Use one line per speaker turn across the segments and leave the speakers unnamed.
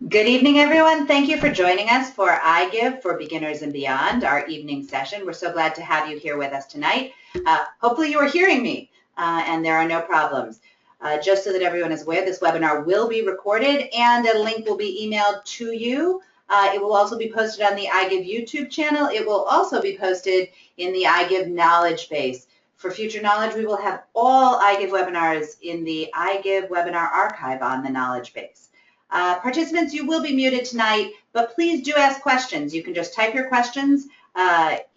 Good evening, everyone. Thank you for joining us for iGive for Beginners and Beyond, our evening session. We're so glad to have you here with us tonight. Hopefully you are hearing me and there are no problems. Just so that everyone is aware, this webinar will be recorded and a link will be emailed to you. It will also be posted on the iGive YouTube channel. It will also be posted in the iGive knowledge base. For future knowledge, we will have all iGive webinars in the iGive webinar archive on the knowledge base. Participants, you will be muted tonight, but please do ask questions. You can just type your questions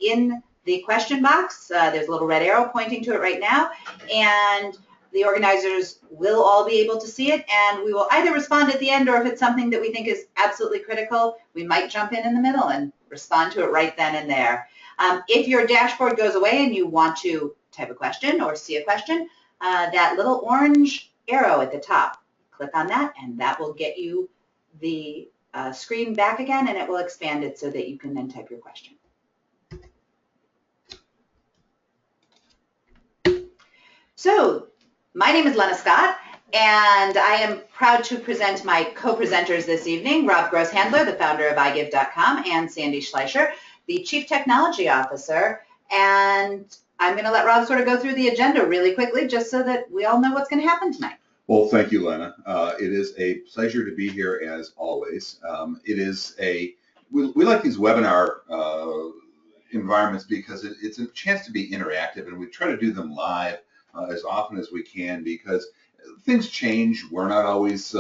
in the question box. There's a little red arrow pointing to it right now, and the organizers will all be able to see it, and we will either respond at the end, or if it's something that we think is absolutely critical, we might jump in the middle and respond to it right then and there. If your dashboard goes away and you want to type a question or see a question, that little orange arrow at the top, click on that, and that will get you the screen back again, and it will expand it so that you can then type your question. So, my name is Lena Scott, and I am proud to present my co-presenters this evening, Rob Grosshandler, the founder of iGive.com, and Sandy Schleicher, the Chief Technology Officer. And I'm going to let Rob sort of go through the agenda really quickly, just so that we all know what's going to happen tonight.
Well, thank you, Lena. It is a pleasure to be here as always. We like these webinar environments because it's a chance to be interactive, and we try to do them live as often as we can because things change. We're always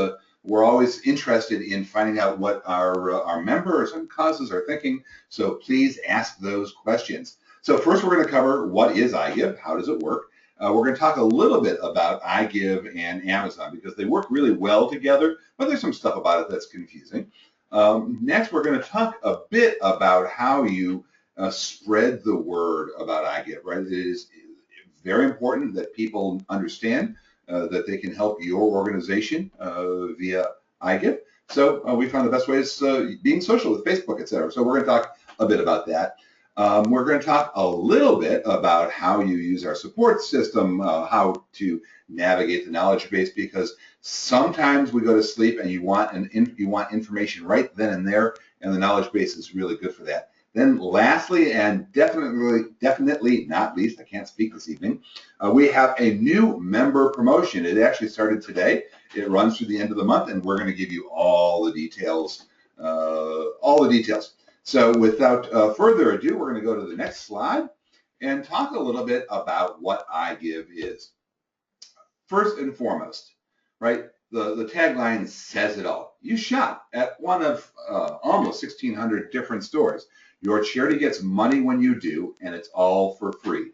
interested in finding out what our members and causes are thinking. So please ask those questions. So first, we're going to cover what is iGive, how does it work. We're going to talk a little bit about iGive and Amazon because they work really well together, but there's some stuff about it that's confusing. Next, we're going to talk a bit about how you spread the word about iGive, right? It is very important that people understand that they can help your organization via iGive. So we found the best way is being social with Facebook, et cetera. So we're going to talk a bit about that. We're going to talk a little bit about how you use our support system, how to navigate the knowledge base, because sometimes we go to sleep and you want information right then and there, and the knowledge base is really good for that. Then lastly, and definitely not least, I can't speak this evening, we have a new member promotion. It actually started today. It runs through the end of the month, and we're going to give you all the details. So without further ado, we're going to go to the next slide and talk a little bit about what iGive is. First and foremost, right, the tagline says it all. You shop at one of almost 1,600 different stores. Your charity gets money when you do, and it's all for free.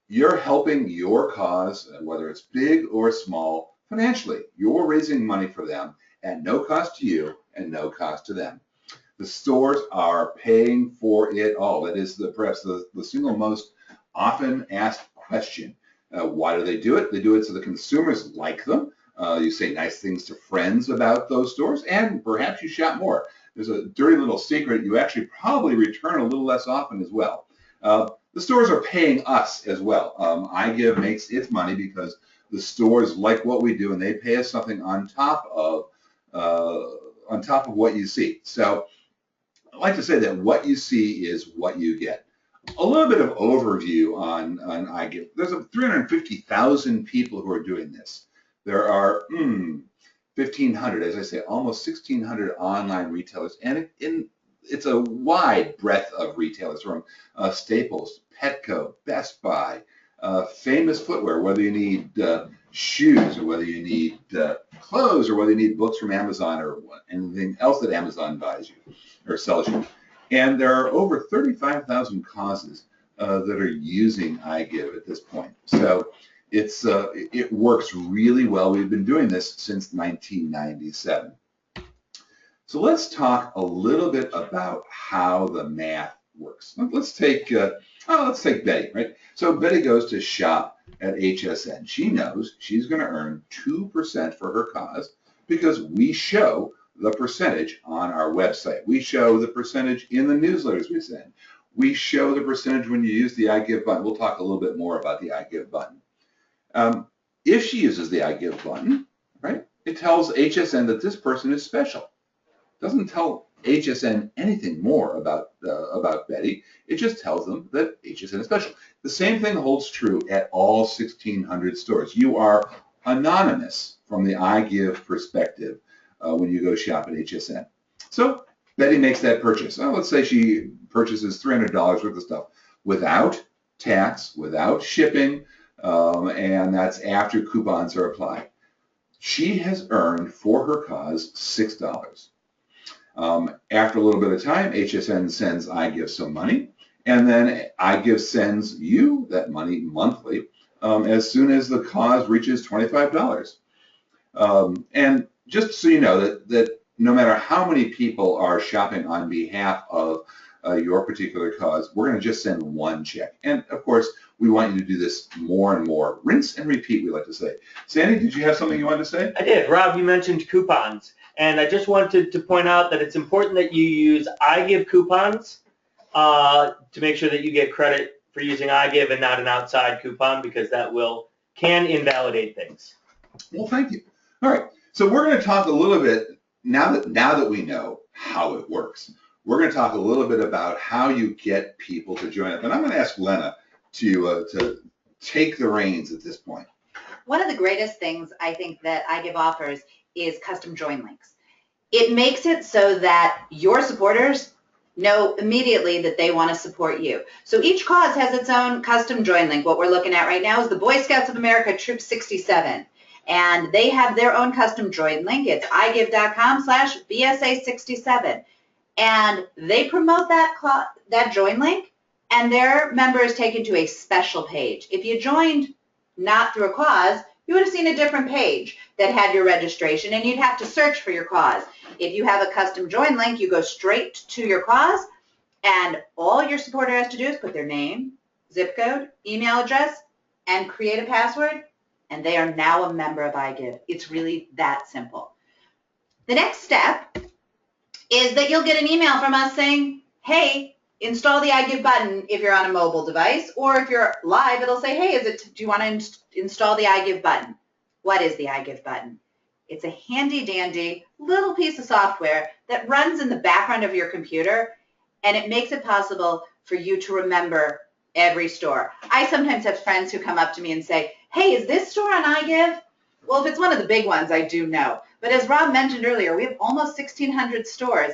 You're helping your cause, whether it's big or small, financially. You're raising money for them at no cost to you and no cost to them. The stores are paying for it all. That is perhaps the single most often asked question. Why do they do it? They do it so the consumers like them. You say nice things to friends about those stores, and perhaps you shop more. There's a dirty little secret. You actually probably return a little less often as well. The stores are paying us as well. iGive makes its money because the stores like what we do, and they pay us something on top of what you see. So I like to say that what you see is what you get. A little bit of overview on iGive. There's 350,000 people who are doing this. There are 1,500, as I say, almost 1,600 online retailers, and it's a wide breadth of retailers from Staples, Petco, Best Buy, famous footwear, whether you need shoes or whether you need clothes or whether you need books from Amazon or anything else that Amazon buys you or sells you. And there are over 35,000 causes that are using iGive at this point. So it works really well. We've been doing this since 1997. So let's talk a little bit about how the math works. Let's take Betty, right? So Betty goes to shop at HSN. She knows she's going to earn 2% for her cause because we show the percentage on our website. We show the percentage in the newsletters we send. We show the percentage when you use the iGive button. We'll talk a little bit more about the iGive button. If she uses the iGive button, right, it tells HSN that this person is special. doesn't tell HSN anything more about Betty. It just tells them that HSN is special. The same thing holds true at all 1,600 stores. You are anonymous from the iGive perspective when you go shop at HSN. So Betty makes that purchase. Well, let's say she purchases $300 worth of stuff without tax, without shipping, and that's after coupons are applied. She has earned for her cause $6. After a little bit of time, HSN sends iGive some money, and then iGive sends you that money monthly as soon as the cause reaches $25. And just so you know that no matter how many people are shopping on behalf of your particular cause, we're going to just send one check. And of course, we want you to do this more and more. Rinse and repeat, we like to say. Sandy, did you have something you wanted to say?
I did. Rob, you mentioned coupons. And I just wanted to point out that it's important that you use iGive coupons to make sure that you get credit for using iGive and not an outside coupon, because that can invalidate things.
Well, thank you. All right. So we're going to talk a little bit, now that we know how it works, we're going to talk a little bit about how you get people to join up. And I'm going to ask Lena to take the reins at this point.
One of the greatest things I think that iGive offers is custom join links. It makes it so that your supporters know immediately that they want to support you. So each cause has its own custom join link. What we're looking at right now is the Boy Scouts of America Troop 67. And they have their own custom join link. It's igive.com/BSA67. And they promote that join link, and their member is taken to a special page. If you joined not through a cause, you would have seen a different page that had your registration, and you'd have to search for your cause. If you have a custom join link, you go straight to your cause, and all your supporter has to do is put their name, zip code, email address, and create a password, and they are now a member of iGive. It's really that simple. The next step is that you'll get an email from us saying, hey, install the iGive button if you're on a mobile device, or if you're live, it'll say, hey, do you want to install the iGive button? What is the iGive button? It's a handy dandy little piece of software that runs in the background of your computer, and it makes it possible for you to remember every store. I sometimes have friends who come up to me and say, hey, is this store on iGive? Well, if it's one of the big ones, I do know. But as Rob mentioned earlier, we have almost 1,600 stores.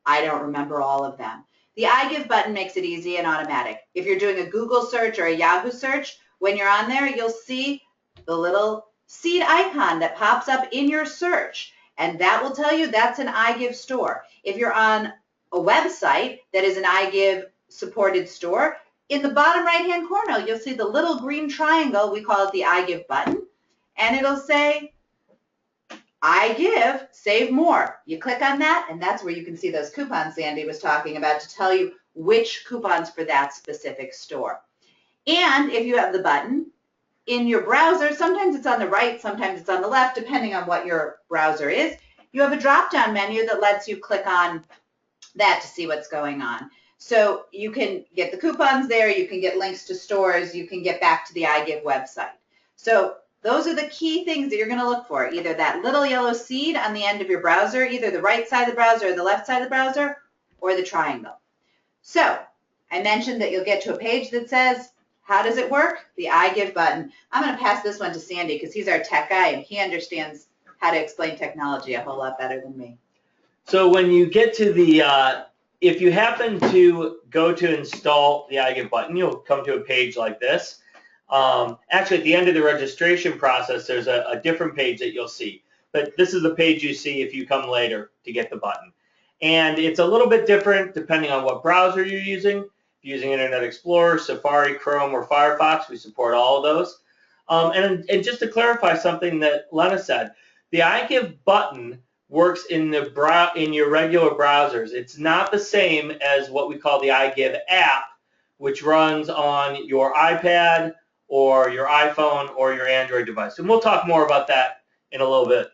I don't remember all of them. The iGive button makes it easy and automatic. If you're doing a Google search or a Yahoo search, when you're on there, you'll see the little seed icon that pops up in your search, and that will tell you that's an iGive store. If you're on a website that is an iGive supported store, in the bottom right-hand corner, you'll see the little green triangle. We call it the iGive button, and it'll say, iGive, save more. You click on that, and that's where you can see those coupons Sandy was talking about to tell you which coupons for that specific store. And if you have the button in your browser, sometimes it's on the right, sometimes it's on the left, depending on what your browser is. You have a drop-down menu that lets you click on that to see what's going on. So you can get the coupons there, you can get links to stores, you can get back to the iGive website. So those are the key things that you're going to look for, either that little yellow seed on the end of your browser, either the right side of the browser or the left side of the browser, or the triangle. So I mentioned that you'll get to a page that says, how does it work? The iGive button. I'm going to pass this one to Sandy because he's our tech guy and he understands how to explain technology a whole lot better than me.
So when you get to the, if you happen to go to install the iGive button, you'll come to a page like this. Actually, at the end of the registration process, there's a different page that you'll see. But this is the page you see if you come later to get the button. And it's a little bit different depending on what browser you're using. If you're using Internet Explorer, Safari, Chrome, or Firefox, we support all of those. And just to clarify something that Lena said, the iGive button works in your regular browsers. It's not the same as what we call the iGive app, which runs on your iPad or your iPhone or your Android device. And we'll talk more about that in a little bit.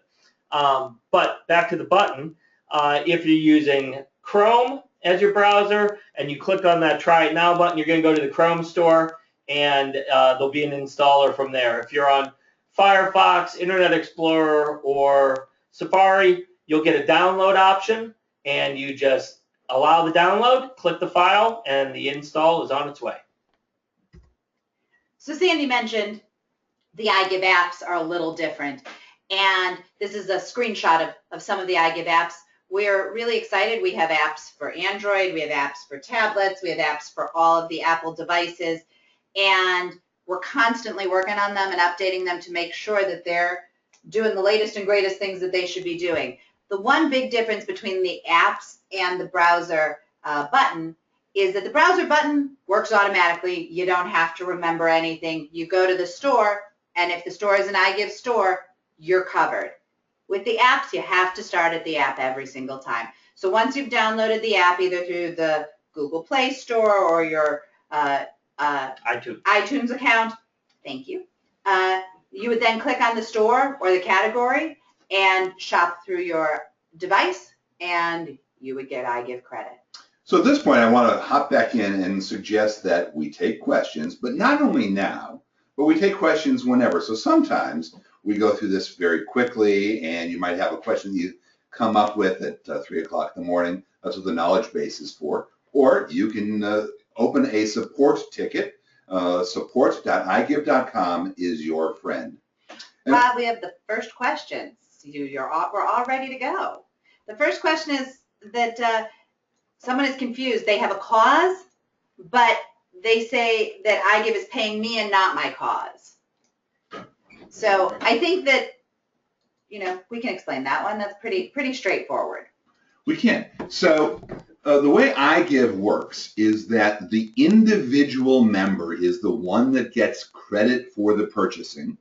But back to the button, if you're using Chrome as your browser and you click on that Try It Now button, you're going to go to the Chrome store and there'll be an installer from there. If you're on Firefox, Internet Explorer, or Safari, you'll get a download option, and you just allow the download, click the file, and the install is on its way.
So Sandy mentioned the iGive apps are a little different, and this is a screenshot of some of the iGive apps. We're really excited. We have apps for Android, we have apps for tablets, we have apps for all of the Apple devices, and we're constantly working on them and updating them to make sure that they're doing the latest and greatest things that they should be doing. The one big difference between the apps and the browser button is that the browser button works automatically. You don't have to remember anything. You go to the store, and if the store is an iGive store, you're covered. With the apps, you have to start at the app every single time. So once you've downloaded the app, either through the Google Play Store or your iTunes account, thank you, you would then click on the store or the category and shop through your device, and you would get iGive credit.
So at this point, I want to hop back in and suggest that we take questions, but not only now, but we take questions whenever. So sometimes we go through this very quickly, and you might have a question you come up with at 3 o'clock in the morning. That's what the knowledge base is for. Or you can open a support ticket. Support.igive.com is your friend.
Rob, we have the first questions. We're all ready to go. The first question is that someone is confused. They have a cause, but they say that iGive is paying me and not my cause. So I think that, we can explain that one. That's pretty straightforward.
We can. So the way iGive works is that the individual member is the one that gets credit for the purchasing,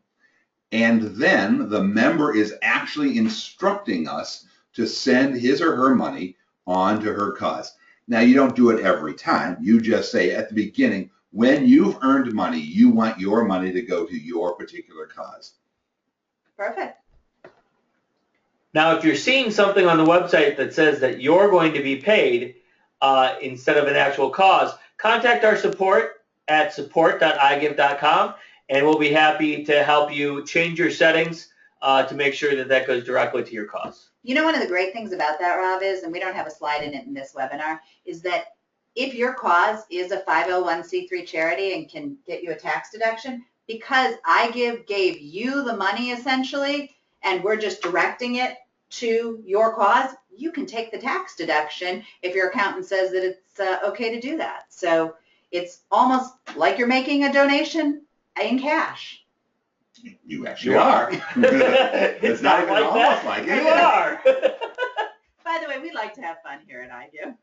and then the member is actually instructing us to send his or her money on to her cause. Now, you don't do it every time. You just say at the beginning, when you've earned money, you want your money to go to your particular cause.
Perfect.
Now, if you're seeing something on the website that says that you're going to be paid instead of an actual cause, contact our support at support.igive.com, and we'll be happy to help you change your settings to make sure that that goes directly to your cause.
One of the great things about that, Rob, is, and we don't have a slide in it in this webinar, is that if your cause is a 501c3 charity and can get you a tax deduction, because iGive gave you the money essentially, and we're just directing it to your cause, you can take the tax deduction if your accountant says that it's okay to do that. So it's almost like you're making a donation in cash.
You actually are. It's not even almost like it.
You are.
By the way, we like to have fun here at iGive.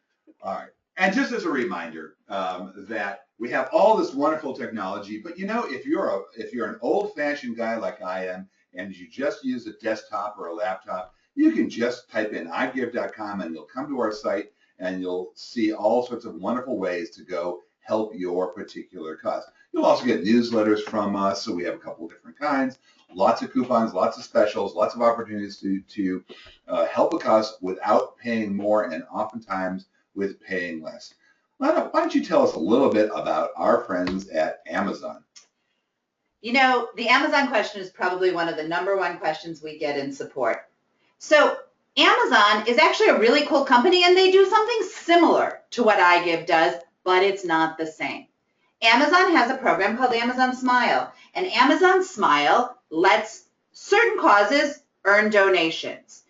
All right. And just as a reminder that we have all this wonderful technology, but if you're an old-fashioned guy like I am, and you just use a desktop or a laptop, you can just type in igive.com and you'll come to our site and you'll see all sorts of wonderful ways to go help your particular cause. You'll also get newsletters from us, so we have a couple of different kinds, lots of coupons, lots of specials, lots of opportunities to help a cause without paying more, and oftentimes with paying less. Why don't you tell us a little bit about our friends at Amazon?
The Amazon question is probably one of the #1 questions we get in support. So Amazon is actually a really cool company, and they do something similar to what iGive does, but it's not the same. Amazon has a program called Amazon Smile, and Amazon Smile lets certain causes earn donations.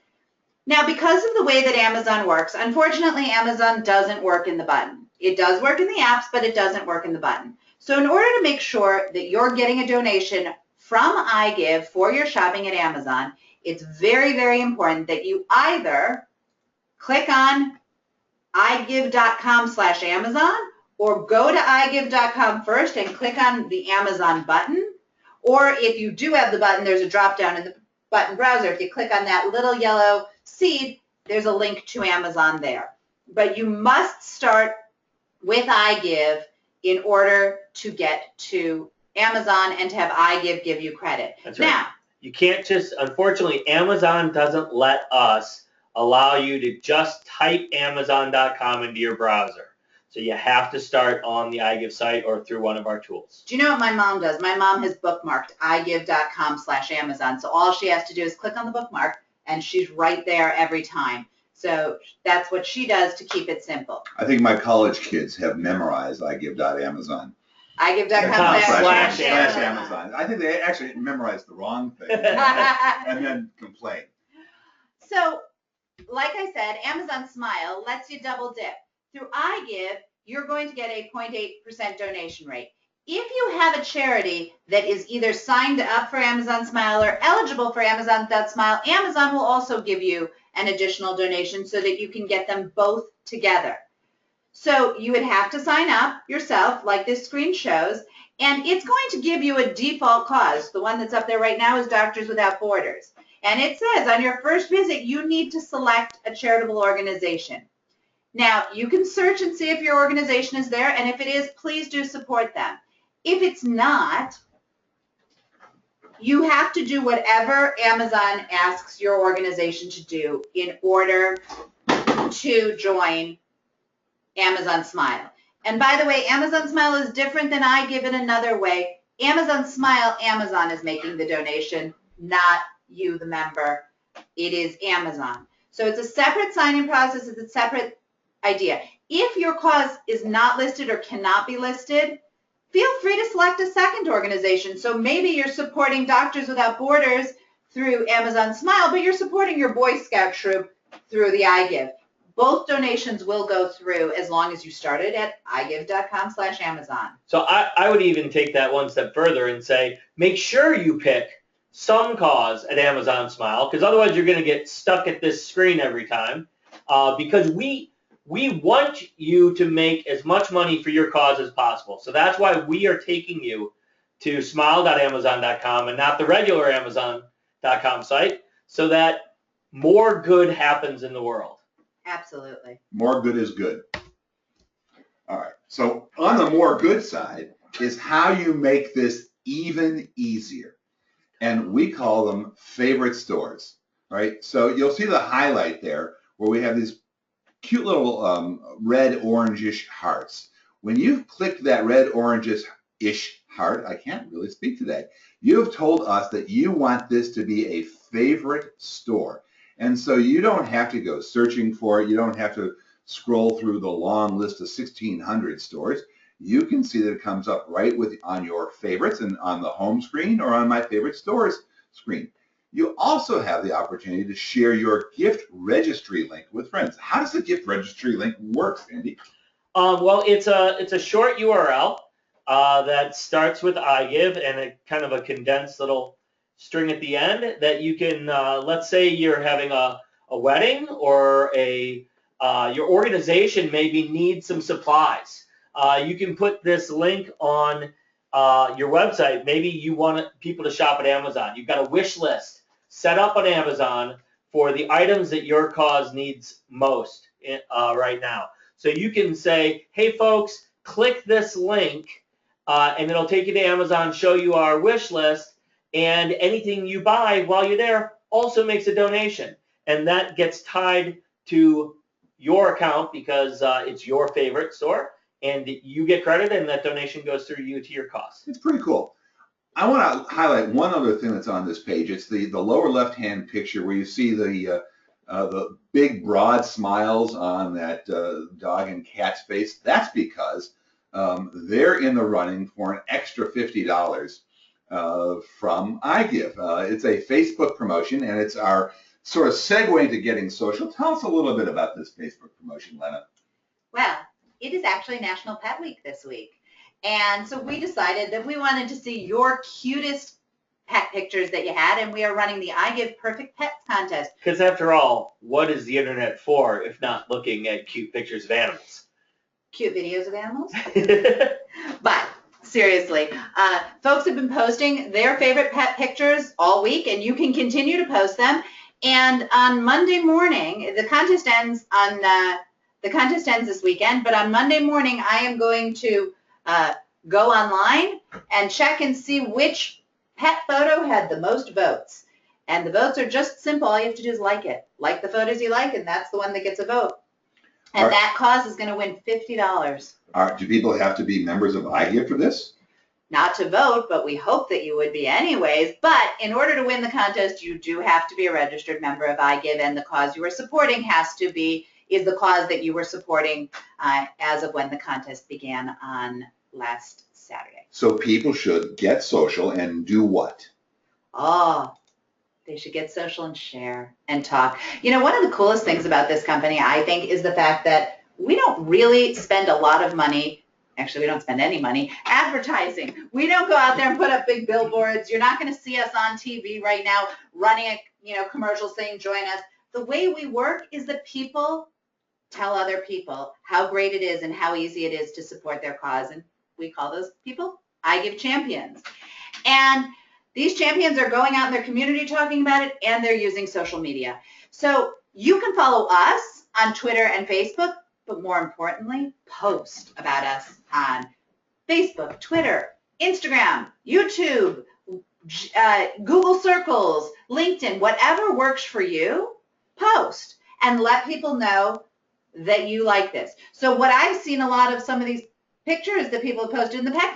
Now, because of the way that Amazon works, unfortunately, Amazon doesn't work in the button. It does work in the apps, but it doesn't work in the button. So in order to make sure that you're getting a donation from iGive for your shopping at Amazon, it's very, very important that you either click on igive.com/Amazon or go to igive.com first and click on the Amazon button. Or if you do have the button, there's a drop-down in the button browser. If you click on that little yellow seed, there's a link to Amazon there. But you must start with iGive in order to get to Amazon and to have iGive give you credit.
That's right.
Now,
you can't just, unfortunately, Amazon doesn't let us allow you to just type Amazon.com into your browser. So you have to start on the iGive site or through one of our tools.
Do you know what my mom does? My mom has bookmarked igive.com/Amazon. So all she has to do is click on the bookmark and she's right there every time. So that's what she does to keep it simple.
I think my college kids have memorized iGive.amazon.
iGive.com/Amazon.
I think they actually memorized the wrong thing and then complain.
So, like I said, Amazon Smile lets you double dip. Through iGive, you're going to get a 0.8% donation rate. If you have a charity that is either signed up for Amazon Smile or eligible for Amazon.Smile, Amazon will also give you an additional donation so that you can get them both together. So you would have to sign up yourself, like this screen shows, and it's going to give you a default cause. The one that's up there right now is Doctors Without Borders. And it says on your first visit, you need to select a charitable organization. Now, you can search and see if your organization is there, and if it is, please do support them. If it's not, you have to do whatever Amazon asks your organization to do in order to join Amazon Smile. And by the way, Amazon Smile is different than iGive in another way. Amazon Smile, Amazon is making the donation, not you, the member. It is Amazon. So it's a separate sign-in process. It's a separate idea. If your cause is not listed or cannot be listed, feel free to select a second organization. So maybe you're supporting Doctors Without Borders through Amazon Smile, but you're supporting your Boy Scout troop through the iGive. Both donations will go through as long as you started at iGive.com/Amazon.
So I would even take that one step further and say, make sure you pick some cause at Amazon Smile, because otherwise you're going to get stuck at this screen every time, because we want you to make as much money for your cause as possible. So that's why we are taking you to smile.amazon.com and not the regular Amazon.com site, so that more good happens in the world.
Absolutely.
More good is good. All right. So on the more good side is how you make this even easier. And we call them favorite stores, right? So you'll see the highlight there where we have these cute little red orangish hearts. When you've clicked that red orangish heart, I can't really speak today, you've told us that you want this to be a favorite store. And so you don't have to go searching for it. You don't have to scroll through the long list of 1,600 stores. You can see that it comes up right on your favorites and on the home screen or on my favorite stores screen. You also have the opportunity to share your gift registry link with friends. How does the gift registry link work, Sandy?
Well, it's a short URL that starts with iGive and a kind of a condensed little string at the end that you can, let's say you're having a wedding or your organization maybe needs some supplies. You can put this link on your website. Maybe you want people to shop at Amazon. You've got a wish list set up on Amazon for the items that your cause needs most right now. So you can say, hey folks, click this link and it'll take you to Amazon, show you our wish list, and anything you buy while you're there also makes a donation. And that gets tied to your account because it's your favorite store, and you get credit, and that donation goes through you to your cause.
It's pretty cool. I want to highlight one other thing that's on this page. It's the lower left-hand picture where you see the big, broad smiles on that dog and cat's face. That's because they're in the running for an extra $50 from iGive. It's a Facebook promotion, and it's our sort of segue to getting social. Tell us a little bit about this Facebook promotion, Lena.
Well, it is actually National Pet Week this week. And so we decided that we wanted to see your cutest pet pictures that you had, and we are running the iGive Perfect Pets contest.
Because after all, what is the internet for if not looking at cute pictures of animals?
Cute videos of animals? But seriously, folks have been posting their favorite pet pictures all week, and you can continue to post them. And on Monday morning, the contest ends this weekend, but on Monday morning, I am going to go online and check and see which pet photo had the most votes. And the votes are just simple. All you have to do is like it. Like the photos you like, and that's the one that gets a vote. And that cause is going to win $50.
Do people have to be members of iGive for this?
not to vote, but we hope that you would be anyways. But in order to win the contest, you do have to be a registered member of iGive, and the cause you are supporting is the cause that you were supporting as of when the contest began on last Saturday.
So people should get social and do what?
Oh, they should get social and share and talk. You know, one of the coolest things about this company, I think, is the fact that we don't really spend a lot of money. Actually, we don't spend any money advertising. We don't go out there and put up big billboards. You're not going to see us on TV right now running commercials saying join us. The way we work is that people tell other people how great it is and how easy it is to support their cause. And we call those people iGive champions. And these champions are going out in their community talking about it, and they're using social media. So you can follow us on Twitter and Facebook, but more importantly, post about us on Facebook, Twitter, Instagram, YouTube, Google Circles, LinkedIn, whatever works for you, post and let people know that you like this. So what I've seen a lot of some of these pictures that people have posted in the pet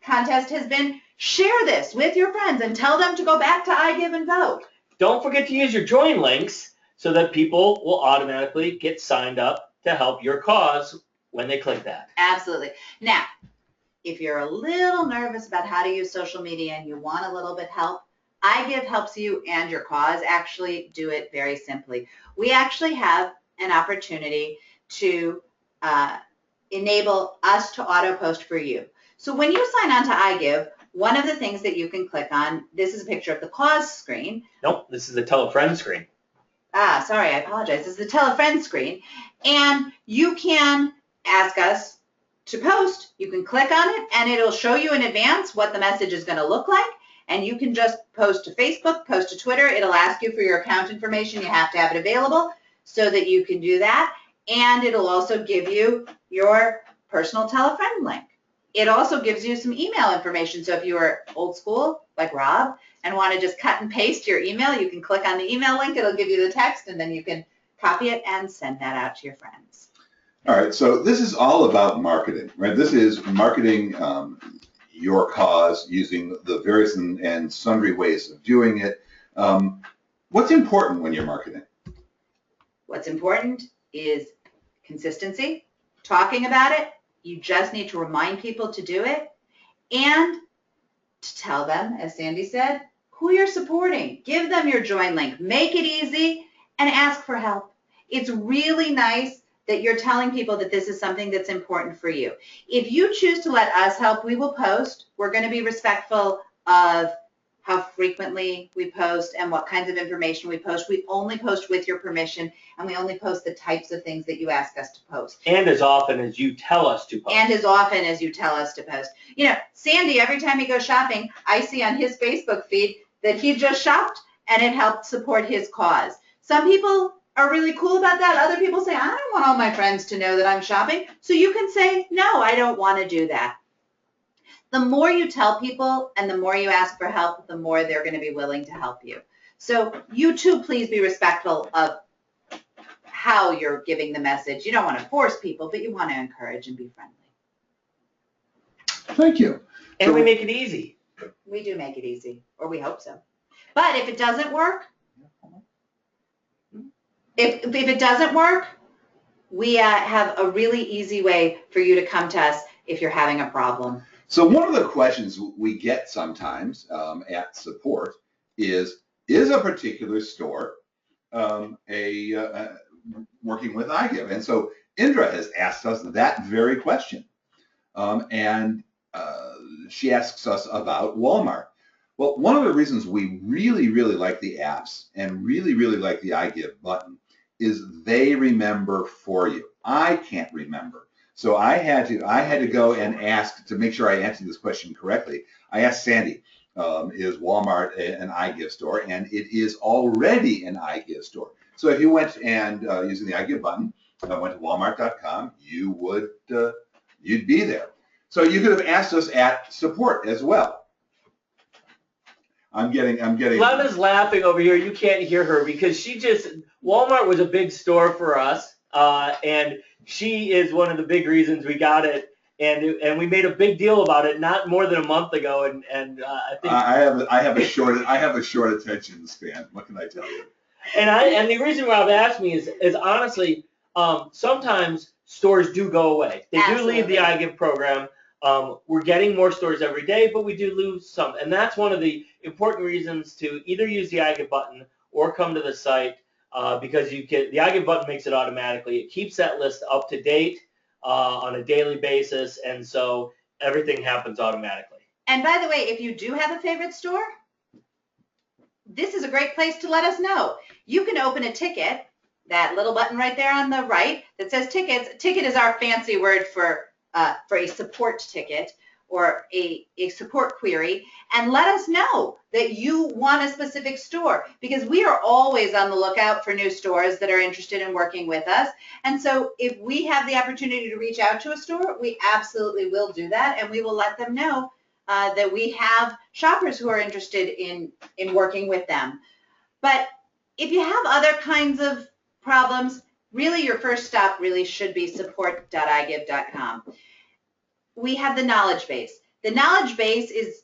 contest has been share this with your friends and tell them to go back to iGive and vote.
Don't forget to use your join links so that people will automatically get signed up to help your cause when they click that.
Absolutely. Now, if you're a little nervous about how to use social media and you want a little bit help, iGive helps you and your cause actually do it very simply. We actually have an opportunity to enable us to auto post for you. So when you sign on to iGive, one of the things that you can click on, this is a picture of the cause screen.
Nope, this is the tell a friend screen.
Sorry, I apologize. This is the tell a friend screen. And you can ask us to post. You can click on it, and it'll show you in advance what the message is going to look like. And you can just post to Facebook, post to Twitter. It'll ask you for your account information. You have to have it available so that you can do that. And it'll also give you your personal tell a friend link. It also gives you some email information. So if you are old school, like Rob, and want to just cut and paste your email, you can click on the email link. It'll give you the text, and then you can copy it and send that out to your friends.
All right, so this is all about marketing, right? This is marketing your cause using the various and sundry ways of doing it. What's important when you're marketing?
What's important is consistency, talking about it. You just need to remind people to do it and to tell them, as Sandy said, who you're supporting. Give them your join link. Make it easy and ask for help. It's really nice that you're telling people that this is something that's important for you. If you choose to let us help, we will post. We're going to be respectful of how frequently we post and what kinds of information we post. We only post with your permission, and we only post the types of things that you ask us to post.
And as often as you tell us to post.
And as often as you tell us to post. You know, Sandy, every time he goes shopping, I see on his Facebook feed that he just shopped and it helped support his cause. Some people are really cool about that. Other people say, I don't want all my friends to know that I'm shopping. So you can say, no, I don't want to do that. The more you tell people and the more you ask for help, the more they're going to be willing to help you. So you too, please be respectful of how you're giving the message. You don't want to force people, but you want to encourage and be friendly.
Thank you.
And we make it easy.
We do make it easy, or we hope so. But if it doesn't work, if it doesn't work, we have a really easy way for you to come to us if you're having a problem.
So one of the questions we get sometimes at support is a particular store working with iGive? And so Indra has asked us that very question. And she asks us about Walmart. Well, one of the reasons we really, really like the apps and really, really like the iGive button is they remember for you. I can't remember. So I had to go and ask to make sure I answered this question correctly. I asked Sandy, is Walmart an iGive store? And it is already an iGive store. So if you went and using the iGive button, went to walmart.com, you'd be there. So you could have asked us at support as well. I'm getting.
Lena's laughing over here. You can't hear her because Walmart was a big store for us, and she is one of the big reasons we got it. and we made a big deal about it not more than a month ago, and I think
I have a short attention span. What can I tell you?
And the reason Rob asked me is honestly, sometimes stores do go away. They do leave the iGive program. We're getting more stores every day, but we do lose some, and that's one of the important reasons to either use the iGive button or come to the site, because the iGive button makes it automatically. It keeps that list up to date on a daily basis, and so everything happens automatically.
And by the way, if you do have a favorite store, this is a great place to let us know. You can open a ticket, that little button right there on the right that says tickets. Ticket is our fancy word for a support ticket or a support query, and let us know that you want a specific store, because we are always on the lookout for new stores that are interested in working with us. And so if we have the opportunity to reach out to a store, we absolutely will do that, and we will let them know that we have shoppers who are interested in working with them. But if you have other kinds of problems, really your first stop really should be support.igive.com. We have the knowledge base. The knowledge base is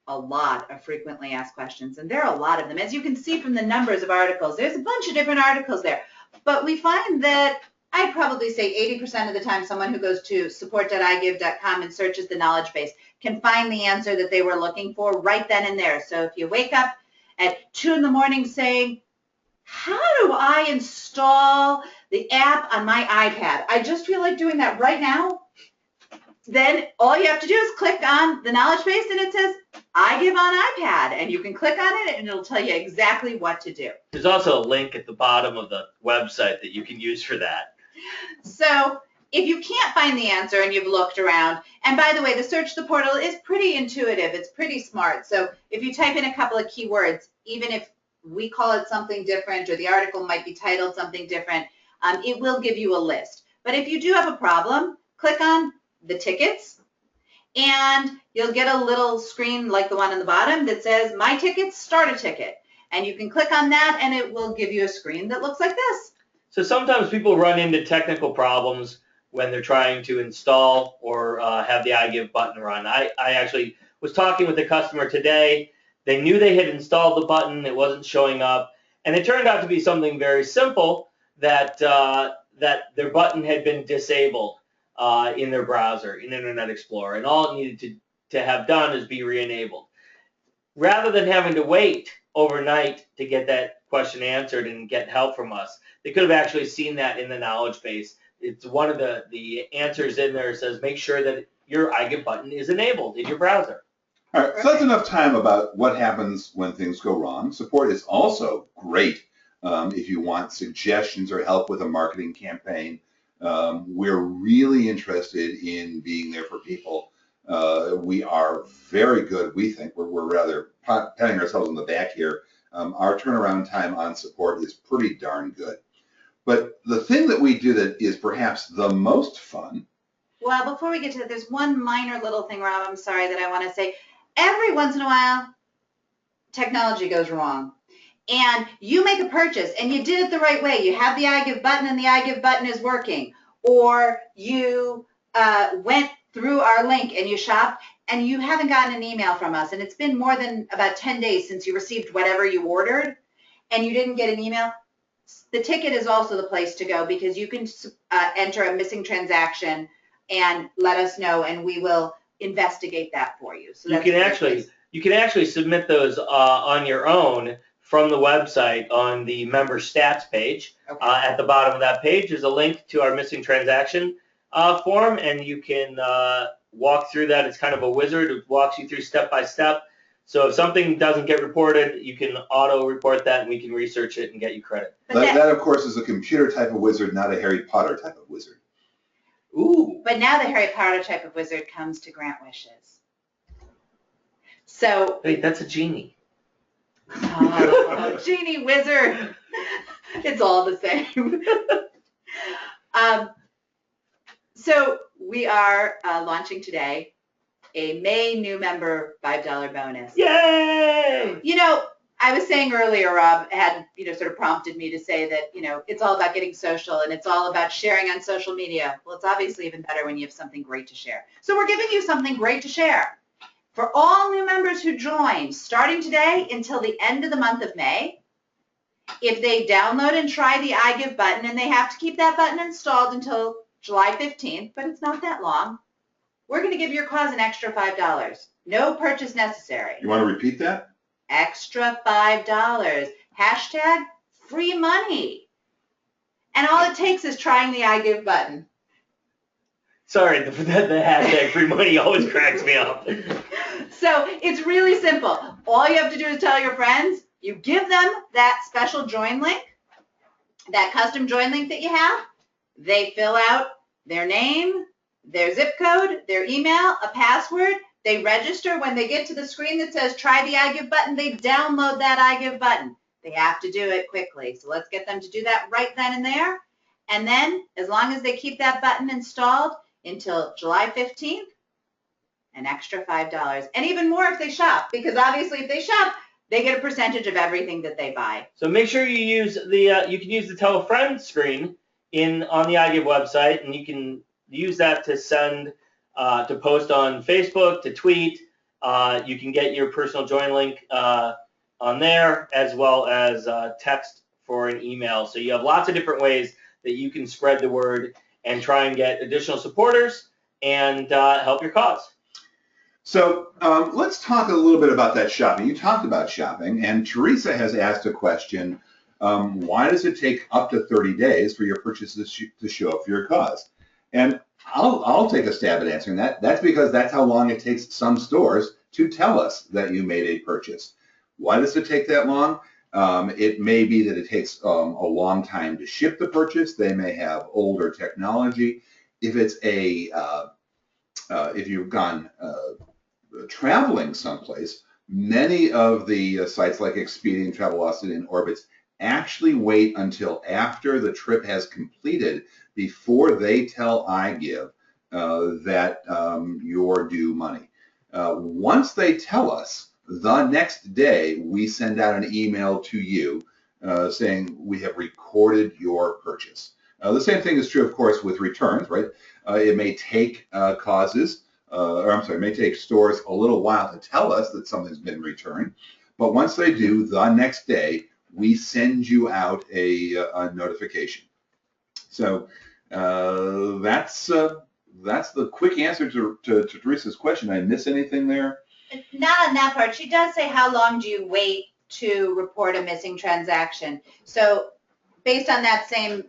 a lot of frequently asked questions, and there are a lot of them. As you can see from the numbers of articles, there's a bunch of different articles there. But we find that I'd probably say 80% of the time someone who goes to support.igive.com and searches the knowledge base can find the answer that they were looking for right then and there. So if you wake up at 2 in the morning saying, how do I install the app on my iPad? I just feel like doing that right now. Then all you have to do is click on the knowledge base and it says iGive on iPad, and you can click on it and it'll tell you exactly what to do.
There's also a link at the bottom of the website that you can use for that.
So if you can't find the answer and you've looked around, and by the way, the search the portal is pretty intuitive. It's pretty smart. So if you type in a couple of keywords, even if we call it something different or the article might be titled something different, it will give you a list. But if you do have a problem, click on the tickets, and you'll get a little screen like the one on the bottom that says My Tickets, Start a Ticket. And you can click on that and it will give you a screen that looks like this.
So sometimes people run into technical problems when they're trying to install or have the iGive button run. I actually was talking with a customer today. They knew they had installed the button, it wasn't showing up, and it turned out to be something very simple, that their button had been disabled in their browser, in Internet Explorer, and all it needed to have done is be re-enabled. Rather than having to wait overnight to get that question answered and get help from us, they could have actually seen that in the knowledge base. It's one of the answers in there says make sure that your iGive button is enabled in your browser.
All right, so that's enough time about what happens when things go wrong. Support is also great if you want suggestions or help with a marketing campaign. We're really interested in being there for people. We are very good, we think. We're rather patting ourselves on the back here. Our turnaround time on support is pretty darn good. But the thing that we do that is perhaps the most fun.
Well, before we get to that, there's one minor little thing, Rob, I'm sorry, that I want to say. Every once in a while, technology goes wrong. And you make a purchase and you did it the right way. You have the iGive button and the iGive button is working. Or you went through our link and you shopped and you haven't gotten an email from us and it's been more than about 10 days since you received whatever you ordered and you didn't get an email. The ticket is also the place to go, because you can enter a missing transaction and let us know and we will investigate that for you. So
you can actually submit those on your own from the website on the member stats page.
Okay.
At the bottom of that page is a link to our missing transaction form, and you can walk through that. It's kind of a wizard. It walks you through step by step. So if something doesn't get reported, you can auto-report that, and we can research it and get you credit.
That, of course, is a computer type of wizard, not a Harry Potter type of wizard.
Ooh.
But now the Harry Potter type of wizard comes to grant wishes. So.
Wait, that's a genie.
Oh, genie, wizard. It's all the same. So we are launching today a May new member $5 bonus.
Yay!
You know, I was saying earlier, Rob had, sort of prompted me to say that, it's all about getting social and it's all about sharing on social media. Well, it's obviously even better when you have something great to share. So we're giving you something great to share. For all new members who join, starting today until the end of the month of May, if they download and try the iGive button, and they have to keep that button installed until July 15th, but it's not that long, we're going to give your cause an extra $5. No purchase necessary.
You want to repeat that?
Extra $5. Hashtag free money. And all it takes is trying the iGive button.
Sorry, the hashtag free money always cracks me up.
So it's really simple. All you have to do is tell your friends. You give them that special join link, that custom join link that you have. They fill out their name, their zip code, their email, a password. They register. When they get to the screen that says try the iGive button, they download that iGive button. They have to do it quickly. So let's get them to do that right then and there. And then as long as they keep that button installed until July 15th, an extra $5. And even more if they shop, because obviously if they shop, they get a percentage of everything that they buy.
So make sure you use you can use the tell a friend screen on the iGive website, and you can use that to send, to post on Facebook, to tweet. You can get your personal join link on there, as well as text for an email. So you have lots of different ways that you can spread the word and try and get additional supporters and help your cause.
So let's talk a little bit about that shopping. You talked about shopping, and Teresa has asked a question. Why does it take up to 30 days for your purchases to show up for your cause? And I'll take a stab at answering that. That's because that's how long it takes some stores to tell us that you made a purchase. Why does it take that long? It may be that it takes a long time to ship the purchase. They may have older technology. If it's if you've gone traveling someplace, many of the sites like Expedia and Travelocity and Orbitz actually wait until after the trip has completed before they tell iGive that you're due money. Once they tell us, the next day we send out an email to you saying we have recorded your purchase. The same thing is true, of course, with returns, right? It may take it may take stores a little while to tell us that something's been returned, but once they do, the next day, we send you out a notification. So that's the quick answer to Teresa's question. Did I miss anything there?
Not on that part. She does say, how long do you wait to report a missing transaction? So based on that same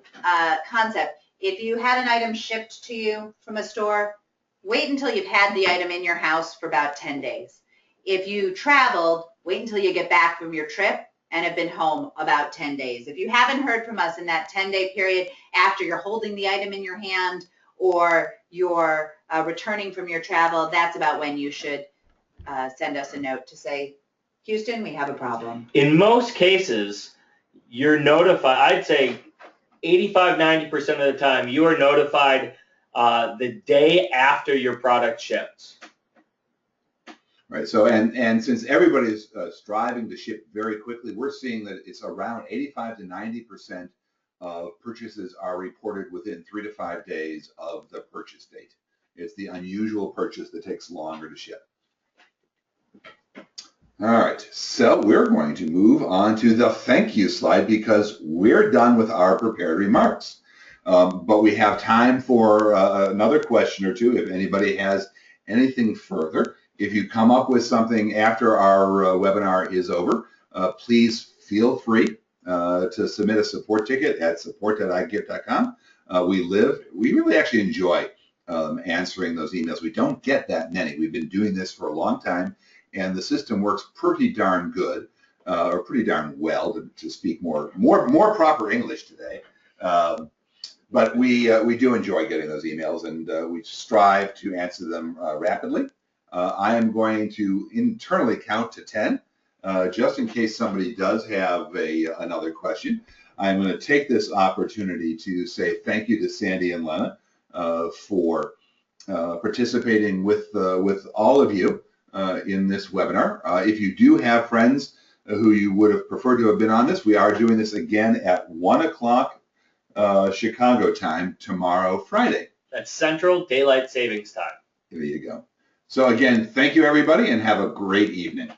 concept, if you had an item shipped to you from a store, wait until you've had the item in your house for about 10 days. If you traveled, wait until you get back from your trip and have been home about 10 days. If you haven't heard from us in that 10-day period after you're holding the item in your hand or you're returning from your travel, that's about when you should send us a note to say, Houston, we have a problem.
In most cases, you're notified. I'd say 85–90% of the time, you are notified the day after your product ships.
Right. So, and since everybody's striving to ship very quickly, we're seeing that it's around 85–90% of purchases are reported within 3 to 5 days of the purchase date. It's the unusual purchase that takes longer to ship. All right, so we're going to move on to the thank you slide because we're done with our prepared remarks. But we have time for another question or two if anybody has anything further. If you come up with something after our webinar is over, please feel free to submit a support ticket at support.igive.com. We really actually enjoy answering those emails. We don't get that many. We've been doing this for a long time, and the system works pretty darn good, or pretty darn well, to speak more proper English today. But we do enjoy getting those emails, and we strive to answer them rapidly. I am going to internally count to 10, just in case somebody does have another question. I'm going to take this opportunity to say thank you to Sandy and Lena for participating with all of you in this webinar. If you do have friends who you would have preferred to have been on this. We are doing this again at 1 o'clock Chicago time tomorrow, Friday.
That's Central Daylight Savings Time.
There you go. So again, thank you everybody and have a great evening.